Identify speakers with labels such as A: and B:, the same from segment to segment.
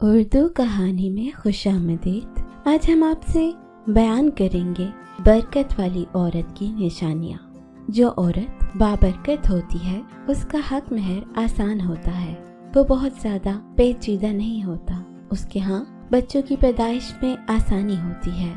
A: اردو کہانی میں خوش آمدید۔ آج ہم آپ سے بیان کریں گے برکت والی عورت کی نشانیاں۔ جو عورت بابرکت ہوتی ہے اس کا حق مہر آسان ہوتا ہے، وہ بہت زیادہ پیچیدہ نہیں ہوتا، اس کے ہاں بچوں کی پیدائش میں آسانی ہوتی ہے۔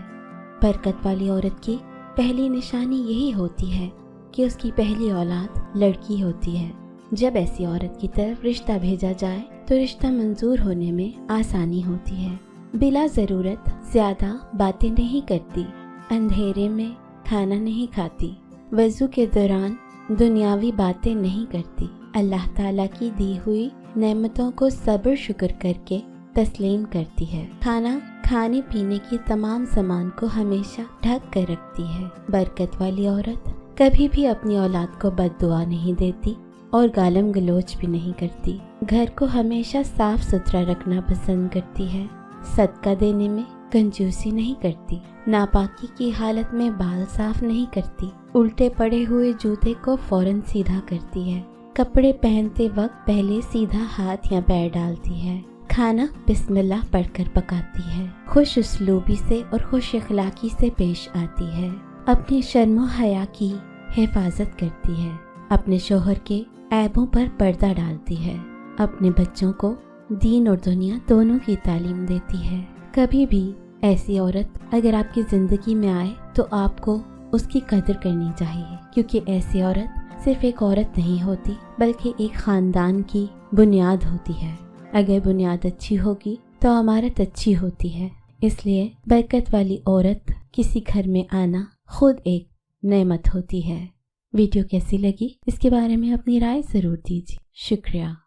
A: برکت والی عورت کی پہلی نشانی یہی ہوتی ہے کہ اس کی پہلی اولاد لڑکی ہوتی ہے۔ جب ایسی عورت کی طرف رشتہ بھیجا جائے تو رشتہ منظور ہونے میں آسانی ہوتی ہے۔ بلا ضرورت زیادہ باتیں نہیں کرتی، اندھیرے میں کھانا نہیں کھاتی، وضو کے دوران دنیاوی باتیں نہیں کرتی، اللہ تعالیٰ کی دی ہوئی نعمتوں کو صبر شکر کر کے تسلیم کرتی ہے، کھانا کھانے پینے کی تمام سامان کو ہمیشہ ڈھک کر رکھتی ہے۔ برکت والی عورت کبھی بھی اپنی اولاد کو بد دعا نہیں دیتی اور گالم گلوچ بھی نہیں کرتی، گھر کو ہمیشہ صاف ستھرا رکھنا پسند کرتی ہے، صدقہ دینے میں کنجوسی نہیں کرتی، ناپاکی کی حالت میں بال صاف نہیں کرتی، الٹے پڑے ہوئے جوتے کو فوراً سیدھا کرتی ہے، کپڑے پہنتے وقت پہلے سیدھا ہاتھ یا پیر ڈالتی ہے، کھانا بسم اللہ پڑھ کر پکاتی ہے، خوش اسلوبی سے اور خوش اخلاقی سے پیش آتی ہے، اپنی شرم و حیا کی حفاظت کرتی ہے، اپنے شوہر کے عیبوں پر پردہ ڈالتی ہے، اپنے بچوں کو دین اور دنیا دونوں کی تعلیم دیتی ہے۔ کبھی بھی ایسی عورت اگر آپ کی زندگی میں آئے تو آپ کو اس کی قدر کرنی چاہیے، کیونکہ ایسی عورت صرف ایک عورت نہیں ہوتی بلکہ ایک خاندان کی بنیاد ہوتی ہے۔ اگر بنیاد اچھی ہوگی تو عمارت اچھی ہوتی ہے، اس لیے برکت والی عورت کسی گھر میں آنا خود ایک نعمت ہوتی ہے۔ ویڈیو کیسی لگی اس کے بارے میں اپنی رائے ضرور دیجیے۔ شکریہ۔